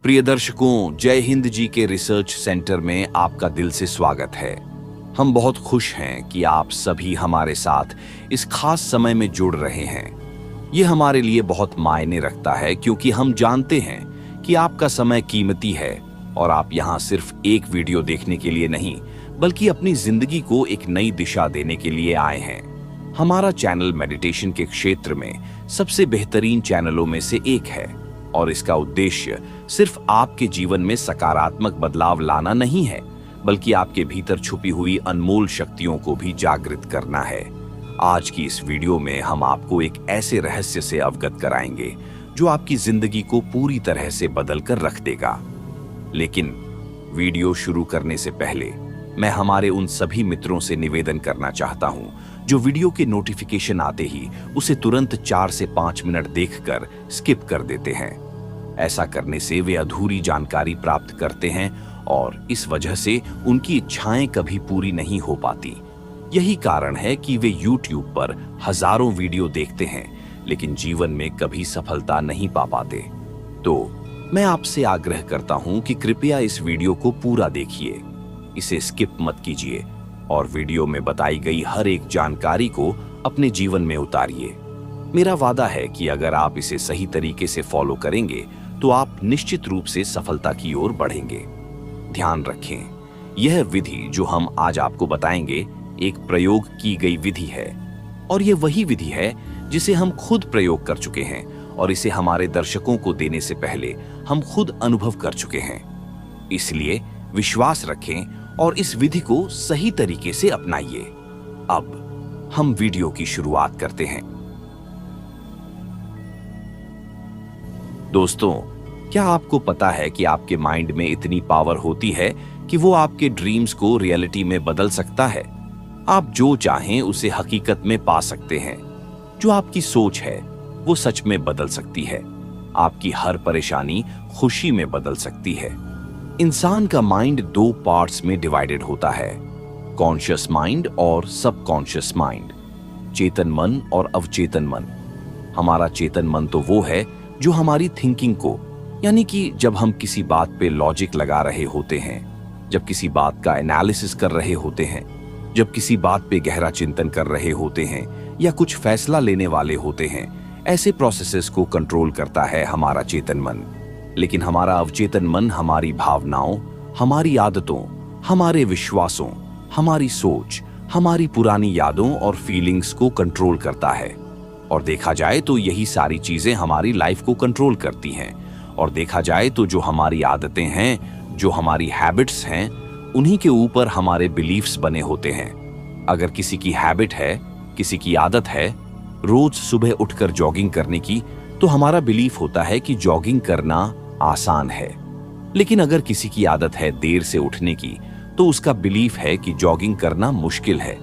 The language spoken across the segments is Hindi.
प्रिय दर्शकों, जय हिंद जी के रिसर्च सेंटर में आपका दिल से स्वागत है। हम बहुत खुश हैं कि आप सभी हमारे साथ इस खास समय में जुड़ रहे हैं। ये हमारे लिए बहुत मायने रखता है क्योंकि हम जानते हैं कि आपका समय कीमती है और आप यहाँ सिर्फ एक वीडियो देखने के लिए नहीं, बल्कि अपनी जिंदगी को एक नई दिशा देने के लिए आए हैं। हमारा चैनल मेडिटेशन के क्षेत्र में सबसे बेहतरीन चैनलों में से एक है और इसका उद्देश्य सिर्फ आपके जीवन में सकारात्मक बदलाव लाना नहीं है, बल्कि आपके भीतर छुपी हुई अनमोल शक्तियों को भी जागृत करना है। आज की इस वीडियो में हम आपको एक ऐसे रहस्य से अवगत कराएंगे जो आपकी जिंदगी को पूरी तरह से बदल कर रख देगा। लेकिन वीडियो शुरू करने से पहले मैं हमारे उन सभी मित्रों से निवेदन करना चाहता हूं जो वीडियो के नोटिफिकेशन आते ही उसे तुरंत 4 से 5 मिनट देखकर स्किप कर देते हैं। ऐसा करने से वे अधूरी जानकारी प्राप्त करते हैं और इस वजह से उनकी इच्छाएं कभी पूरी नहीं हो पाती। यही कारण है कि वे YouTube पर हजारों वीडियो देखते हैं लेकिन जीवन में कभी सफलता नहीं पा पाते। तो मैं आपसे आग्रह करता हूं कि कृपया इस वीडियो को पूरा देखिए, इसे स्किप मत कीजिए और वीडियो में बताई गई हर एक जानकारी को अपने जीवन में उतारिए। मेरा वादा है कि अगर आप इसे सही तरीके से फॉलो करेंगे तो आप निश्चित रूप से सफलता की ओर बढ़ेंगे। ध्यान रखें, यह विधि जो हम आज आपको बताएंगे एक प्रयोग की गई विधि है और यह वही विधि है जिसे हम खुद प्रयोग कर चुके हैं और इसे हमारे दर्शकों को देने से पहले हम खुद अनुभव कर चुके हैं। इसलिए विश्वास रखें और इस विधि को सही तरीके से अपनाइए। अब हम वीडियो की शुरुआत करते हैं। दोस्तों, क्या आपको पता है कि आपके माइंड में इतनी पावर होती है कि वो आपके ड्रीम्स को रियलिटी में बदल सकता है। आप जो चाहें उसे हकीकत में पा सकते हैं। जो आपकी सोच है वो सच में बदल सकती है। आपकी हर परेशानी खुशी में बदल सकती है। इंसान का माइंड 2 पार्ट्स में डिवाइडेड होता है, कॉन्शियस माइंड और सबकॉन्शियस माइंड, चेतन मन और अवचेतन मन। हमारा चेतन मन तो वो है जो हमारी थिंकिंग को, यानी कि जब हम किसी बात पे लॉजिक लगा रहे होते हैं, जब किसी बात का एनालिसिस कर रहे होते हैं, जब किसी बात पे गहरा चिंतन कर रहे होते हैं या कुछ फैसला लेने वाले होते हैं, ऐसे प्रोसेसेस को कंट्रोल करता है हमारा चेतन मन। लेकिन हमारा अवचेतन मन हमारी भावनाओं, हमारी आदतों, हमारे विश्वासों, हमारी सोच, हमारी पुरानी यादों और फीलिंग्स को कंट्रोल करता है। और देखा जाए तो यही सारी चीजें हमारी लाइफ को कंट्रोल करती हैं। और देखा जाए तो जो हमारी आदतें हैं, जो हमारी हैबिट्स हैं, उन्हीं के ऊपर हमारे बिलीफ्स बने होते हैं। अगर किसी की हैबिट है, किसी की आदत है रोज सुबह उठकर जॉगिंग करने की, तो हमारा बिलीफ होता है कि जॉगिंग करना आसान है। लेकिन अगर किसी की आदत है देर से उठने की, तो उसका बिलीफ है कि जॉगिंग करना मुश्किल है।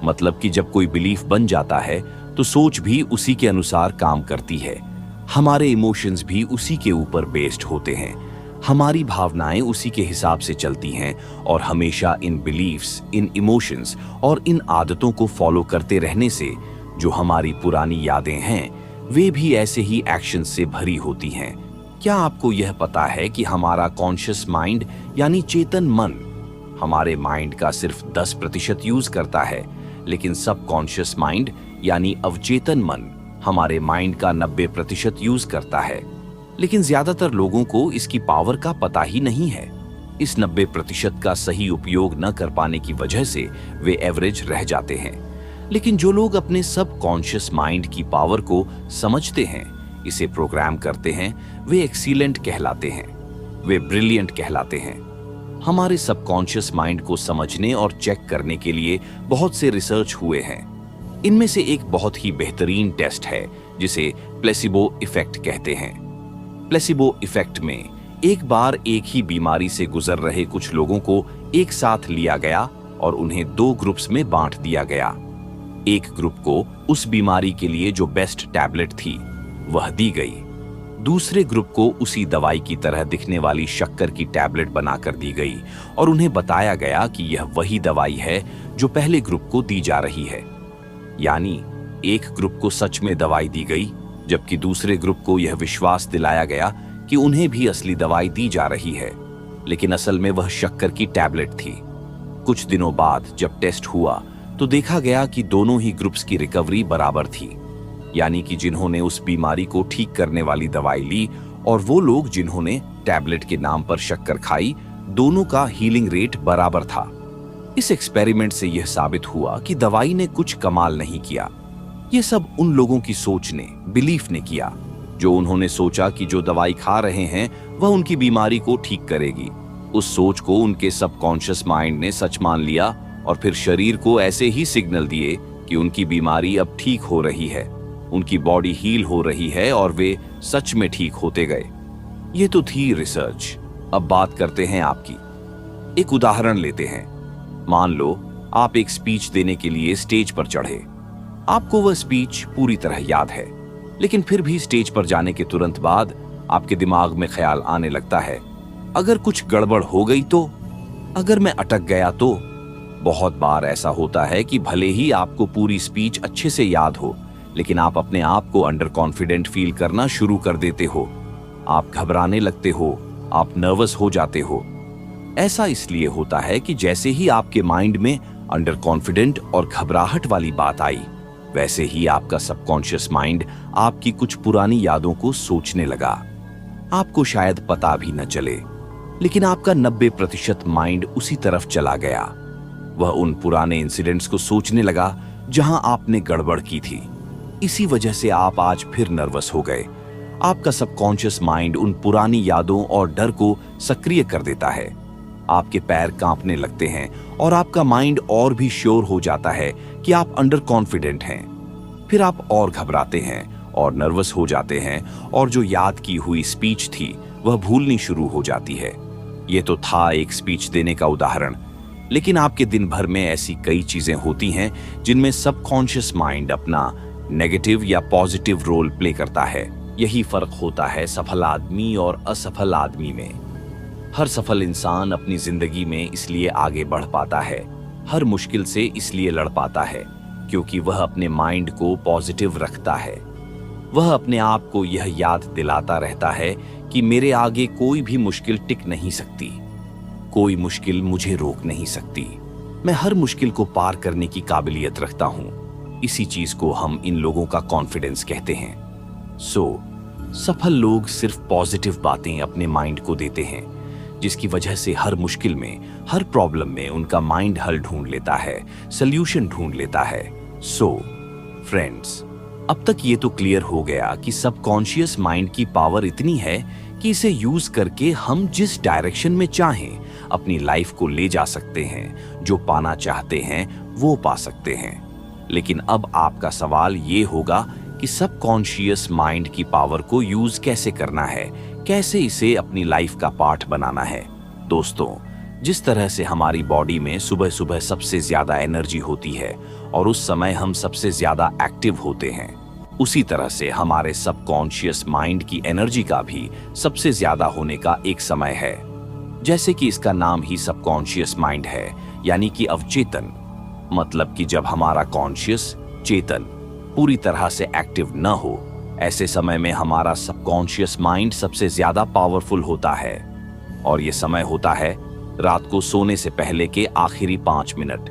मतलब कि जब कोई बिलीफ बन जाता है तो सोच भी उसी के अनुसार काम करती है। हमारे इमोशंस भी उसी के ऊपर बेस्ड होते हैं। हमारी भावनाएं उसी के हिसाब से चलती हैं और हमेशा इन बिलीफ्स, इन इमोशंस और इन आदतों को फॉलो करते रहने से जो हमारी पुरानी यादें हैं वे भी ऐसे ही एक्शन से भरी होती हैं। क्या आपको यह पता है कि हमारा कॉन्शियस माइंड यानी चेतन मन हमारे माइंड का सिर्फ 10% यूज करता है, लेकिन सबकॉन्शियस माइंड यानी अवचेतन मन हमारे माइंड का 90% यूज करता है। लेकिन ज्यादातर लोगों को इसकी पावर का पता ही नहीं है। इस 90% का सही उपयोग न कर पाने की वजह से वे एवरेज रह जाते हैं। लेकिन जो लोग अपने सबकॉन्शियस माइंड की पावर को समझते हैं, इसे प्रोग्राम करते हैं, वे एक्सीलेंट कहलाते हैं, वे ब्रिलियंट कहलाते हैं। हमारे सबकॉन्शियस माइंड को समझने और चेक करने के लिए बहुत से रिसर्च हुए हैं। इनमें से एक बहुत ही बेहतरीन टेस्ट है जिसे प्लेसिबो इफेक्ट कहते हैं। प्लेसिबो इफेक्ट में एक बार एक ही बीमारी से गुजर रहे कुछ लोगों को एक साथ लिया गया और उन्हें 2 ग्रुप्स में बांट दिया गया। एक ग्रुप को उस बीमारी के लिए जो बेस्ट टैबलेट थी वह दी गई। दूसरे ग्रुप को उसी दवाई की तरह दिखने वाली शक्कर की टैबलेट बनाकर दी गई और उन्हें बताया गया कि यह वही दवाई है जो पहले ग्रुप को दी जा रही है। यानी एक ग्रुप को सच में दवाई दी गई, जबकि दूसरे ग्रुप को यह विश्वास दिलाया गया कि कि उन्हें भी असली दवाई दी जा रही है, लेकिन असल में वह शक्कर की टैबलेट थी। कुछ दिनों बाद जब टेस्ट हुआ तो देखा गया कि दोनों ही ग्रुप्स की रिकवरी बराबर थी, यानी कि जिन्होंने उस बीमारी को ठीक करने वाली दवाई ली और वो लोग जिन्होंने टैबलेट के नाम पर शक्कर खाई, दोनों का हीलिंग रेट बराबर था। इस एक्सपेरिमेंट से यह साबित हुआ कि दवाई ने कुछ कमाल नहीं किया। यह सब उन लोगों की सोच ने, बिलीफ ने किया, जो उन्होंने सोचा कि जो दवाई खा रहे हैं वह उनकी बीमारी को ठीक करेगी। उस सोच को उनके सबकॉन्शियस माइंड ने सच मान लिया और फिर शरीर को ऐसे ही सिग्नल दिए कि उनकी बीमारी अब ठीक हो रही है, उनकी बॉडी हील हो रही है और वे सच में ठीक होते गए। ये तो थी रिसर्च। अब बात करते हैं आपकी। एक उदाहरण लेते हैं। मान लो आप एक स्पीच देने के लिए स्टेज पर चढ़े। आपको वह स्पीच पूरी तरह याद है, लेकिन फिर भी स्टेज पर जाने के तुरंत बाद आपके दिमाग में ख्याल आने लगता है, अगर कुछ गड़बड़ हो गई तो, अगर मैं अटक गया तो। बहुत बार ऐसा होता है कि भले ही आपको पूरी स्पीच अच्छे से याद हो, लेकिन आप अपने आप को अंडर कॉन्फिडेंट फील करना शुरू कर देते हो। आप घबराने लगते हो, आप नर्वस हो जाते हो। ऐसा इसलिए होता है कि जैसे ही आपके माइंड में अंडर कॉन्फिडेंट और घबराहट वाली बात आई, वैसे ही आपका सबकॉन्शियस माइंड आपकी कुछ पुरानी यादों को सोचने लगा। आपको शायद पता भी न चले, लेकिन आपका 90% माइंड उसी तरफ चला गया। वह उन पुराने इंसिडेंट्स को सोचने लगा जहां आपने गड़बड़ की थी। इसी वजह से आप आज फिर नर्वस हो गए। आपका सबकॉन्शियस माइंड उन पुरानी यादों और डर को सक्रिय कर देता है। आपके पैर कांपने लगते हैं और आपका माइंड और भी श्योर हो जाता है कि आप अंडर कॉन्फिडेंट हैं। फिर आप और घबराते हैं और नर्वस हो जाते हैं और जो याद की हुई स्पीच थी वह भूलनी शुरू हो जाती है। ये तो था एक स्पीच देने का उदाहरण, लेकिन आपके दिन भर में ऐसी कई चीजें होती हैं जिनमें सबकॉन्शियस माइंड अपना नेगेटिव या पॉजिटिव रोल प्ले करता है। यही फर्क होता है सफल आदमी और असफल आदमी में। हर सफल इंसान अपनी जिंदगी में इसलिए आगे बढ़ पाता है, हर मुश्किल से इसलिए लड़ पाता है क्योंकि वह अपने माइंड को पॉजिटिव रखता है। वह अपने आप को यह याद दिलाता रहता है कि मेरे आगे कोई भी मुश्किल टिक नहीं सकती, कोई मुश्किल मुझे रोक नहीं सकती, मैं हर मुश्किल को पार करने की काबिलियत रखता हूं। इसी चीज को हम इन लोगों का कॉन्फिडेंस कहते हैं। सफल लोग सिर्फ पॉजिटिव बातें अपने माइंड को देते हैं, जिसकी वजह से हर मुश्किल में, हर प्रॉब्लम में उनका माइंड हल ढूंढ लेता है, सल्यूशन ढूंढ लेता है। फ्रेंड्स, अब तक ये तो क्लियर हो गया कि सबकॉन्शियस माइंड की पावर इतनी है कि इसे यूज करके हम जिस डायरेक्शन में चाहें अपनी लाइफ को ले जा सकते हैं, जो पाना चाहते हैं वो पा सकते हैं। लेकिन अब आपका सवाल ये होगा कि सबकॉन्शियस माइंड की पावर को यूज कैसे करना है, कैसे इसे अपनी लाइफ का पार्ट बनाना है। दोस्तों, जिस तरह से हमारी बॉडी में सुबह सुबह सबसे ज्यादा एनर्जी होती है और उस समय हम सबसे ज्यादा एक्टिव होते हैं, उसी तरह से हमारे सबकॉन्शियस माइंड की एनर्जी का भी सबसे ज्यादा होने का एक समय है। जैसे कि इसका नाम ही सबकॉन्शियस माइंड है, यानी कि अवचेतन। मतलब कि जब हमारा कॉन्शियस, चेतन, पूरी तरह से एक्टिव न हो, ऐसे समय में हमारा सबकॉन्शियस माइंड सबसे ज्यादा पावरफुल होता है। और ये समय होता है रात को सोने से पहले के आखिरी 5 मिनट।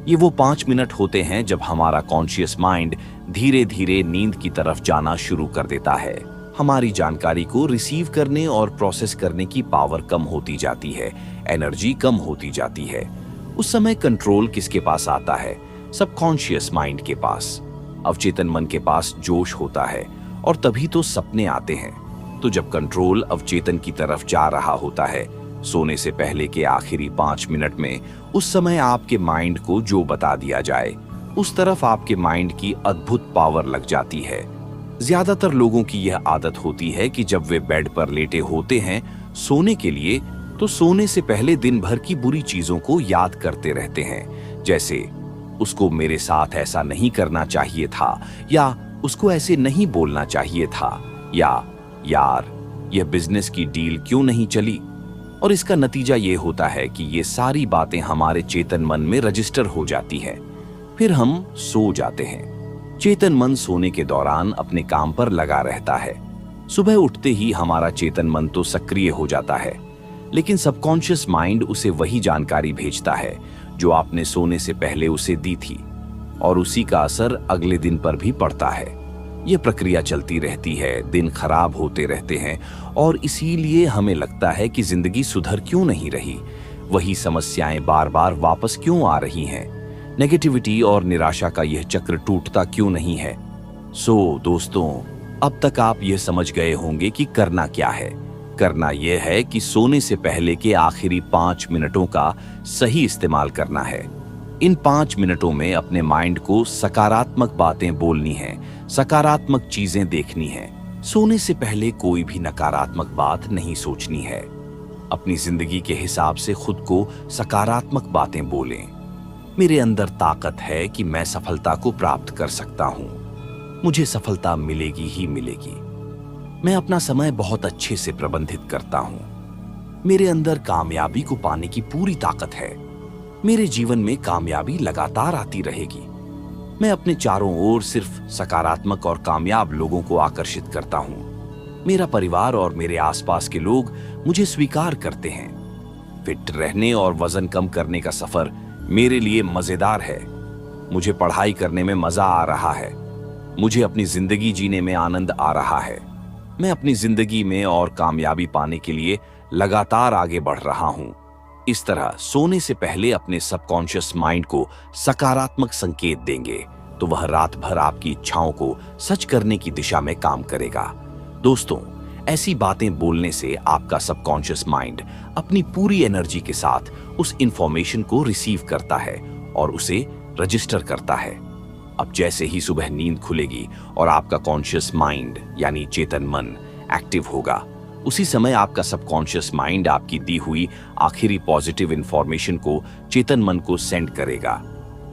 ये वो 5 मिनट होते हैं जब हमारा कॉन्शियस माइंड धीरे धीरे नींद की तरफ जाना शुरू कर देता है। हमारी जानकारी को रिसीव करने और प्रोसेस करने की पावर कम होती जाती है, एनर्जी कम होती जाती है। उस समय कंट्रोल किसके पास आता है? सबकॉन्शियस माइंड के पास। अवचेतन मन के पास जोश होता है और तभी तो सपने आते हैं। तो जब कंट्रोल अवचेतन की तरफ जा रहा होता है सोने से पहले के आखिरी 5 मिनट में, उस समय आपके माइंड को जो बता दिया जाए उस तरफ आपके माइंड की अद्भुत पावर लग जाती है। ज्यादातर लोगों की यह आदत होती है कि जब वे बेड पर लेटे होते हैं सोने के लिए, तो सोने से पहले दिन भर की बुरी चीजों को याद करते रहते हैं। जैसे उसको मेरे साथ ऐसा नहीं करना चाहिए था, या उसको ऐसे नहीं बोलना चाहिए था, या यार यह बिजनेस की डील क्यों नहीं चली। और इसका नतीजा ये होता है कि ये सारी बातें हमारे चेतन मन में रजिस्टर हो जाती है। फिर हम सो जाते हैं। चेतन मन सोने के दौरान अपने काम पर लगा रहता है। सुबह उठते ही हमारा चेतन मन तो सक्रिय हो जाता है, लेकिन सबकॉन्शियस माइंड उसे वही जानकारी भेजता है जो आपने सोने से पहले उसे दी थी, और उसी का असर अगले दिन पर भी पड़ता है। यह प्रक्रिया चलती रहती है, दिन खराब होते रहते हैं, और इसीलिए हमें लगता है कि जिंदगी सुधर क्यों नहीं रही, वही समस्याएं बार बार वापस क्यों आ रही हैं, नेगेटिविटी और निराशा का यह चक्र टूटता क्यों नहीं है। दोस्तों, अब तक आप यह समझ गए होंगे कि करना क्या है। करना यह है कि सोने से पहले के आखिरी 5 मिनटों का सही इस्तेमाल करना है। इन 5 मिनटों में अपने माइंड को सकारात्मक बातें बोलनी है, सकारात्मक चीजें देखनी है। सोने से पहले कोई भी नकारात्मक बात नहीं सोचनी है। अपनी जिंदगी के हिसाब से खुद को सकारात्मक बातें बोलें। मेरे अंदर ताकत है कि मैं सफलता को प्राप्त कर सकता हूं। मुझे सफलता मिलेगी ही मिलेगी। मैं अपना समय बहुत अच्छे से प्रबंधित करता हूं। मेरे अंदर कामयाबी को पाने की पूरी ताकत है। मेरे जीवन में कामयाबी लगातार आती रहेगी। मैं अपने चारों ओर सिर्फ सकारात्मक और कामयाब लोगों को आकर्षित करता हूं। मेरा परिवार और मेरे आसपास के लोग मुझे स्वीकार करते हैं। फिट रहने और वजन कम करने का सफर मेरे लिए मजेदार है। मुझे पढ़ाई करने में मजा आ रहा है। मुझे अपनी जिंदगी जीने में आनंद आ रहा है। मैं अपनी जिंदगी में और कामयाबी पाने के लिए लगातार आगे बढ़ रहा हूं। इस तरह सोने से पहले अपने सबकॉन्शियस माइंड को सकारात्मक संकेत देंगे तो वह रात भर आपकी इच्छाओं को सच करने की दिशा में काम करेगा। दोस्तों, ऐसी बातें बोलने से आपका सबकॉन्शियस माइंड अपनी पूरी एनर्जी के साथ उस इंफॉर्मेशन को रिसीव करता है और उसे रजिस्टर करता है। अब जैसे ही सुबह नींद खुलेगी और आपका कॉन्शियस माइंड यानी चेतन मन एक्टिव होगा, उसी समय आपका सबकॉन्शियस माइंड आपकी दी हुई आखिरी पॉजिटिव इंफॉर्मेशन को चेतन मन को सेंड करेगा।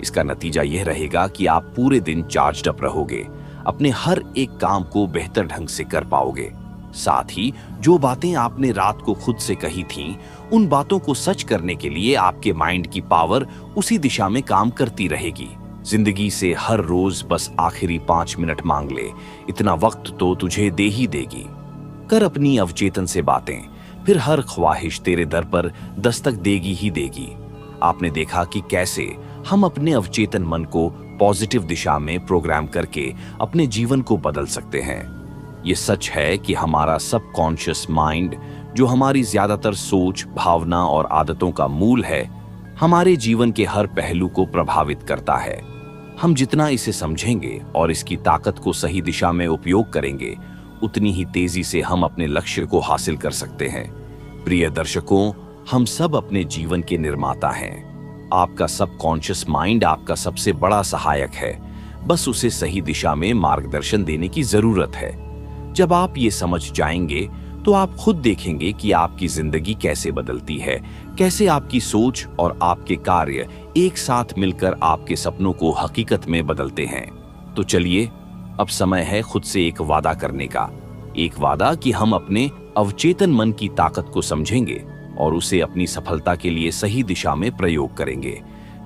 इसका नतीजा यह रहेगा कि आप पूरे दिन चार्ज्ड अप रहोगे, अपने हर एक काम को बेहतर ढंग से कर पाओगे। साथ ही जो बातें आपने रात को खुद से कही थीं, उन बातों को सच करने के लिए आपके माइंड की पावर उसी दिशा में काम करती रहेगी। जिंदगी से हर रोज बस आखिरी 5 मिनट मांग ले, इतना वक्त तो तुझे दे ही देगी। कर अपनी अवचेतन से बातें, फिर हर ख्वाहिश तेरे दर पर दस्तक देगी ही देगी। आपने देखा कि कैसे हम अपने अवचेतन मन को पॉजिटिव दिशा में प्रोग्राम करके अपने जीवन को बदल सकते हैं। ये सच है कि हमारा सबकॉन्शियस माइंड, जो हमारी ज्यादातर सोच, भावना और आदतों का मूल है, हमारे जीवन के हर पहलू को प्रभावित करता है। हम जितना इसे समझेंगे और इसकी ताकत को सही दिशा में उपयोग करेंगे, उतनी ही तेजी से हम अपने लक्ष्य को हासिल कर सकते हैं। प्रिय दर्शकों, हम सब अपने जीवन के निर्माता हैं। आपका सबकॉन्शियस माइंड आपका सबसे बड़ा सहायक है। बस उसे सही दिशा में मार्गदर्शन देने की जरूरत है। जब आप ये समझ जाएंगे तो आप खुद देखेंगे कि आपकी जिंदगी कैसे बदलती है, कैसे आपकी सोच और आपके कार्य एक साथ मिलकर आपके सपनों को हकीकत में बदलते हैं। तो चलिए, अब समय है खुद से एक वादा करने का। एक वादा कि हम अपने अवचेतन मन की ताकत को समझेंगे और उसे अपनी सफलता के लिए सही दिशा में प्रयोग करेंगे।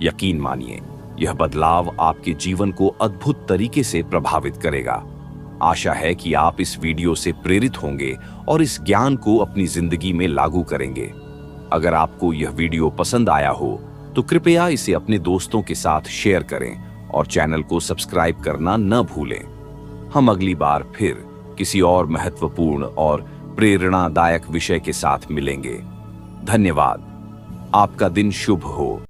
यकीन मानिए, यह बदलाव आपके जीवन को अद्भुत तरीके से प्रभावित करेगा। आशा है कि आप इस वीडियो से प्रेरित होंगे और इस ज्ञान को अपनी जिंदगी में लागू करेंगे। अगर आपको यह वीडियो पसंद आया हो तो कृपया इसे अपने दोस्तों के साथ शेयर करें और चैनल को सब्सक्राइब करना न भूलें। हम अगली बार फिर किसी और महत्वपूर्ण और प्रेरणादायक विषय के साथ मिलेंगे। धन्यवाद। आपका दिन शुभ हो।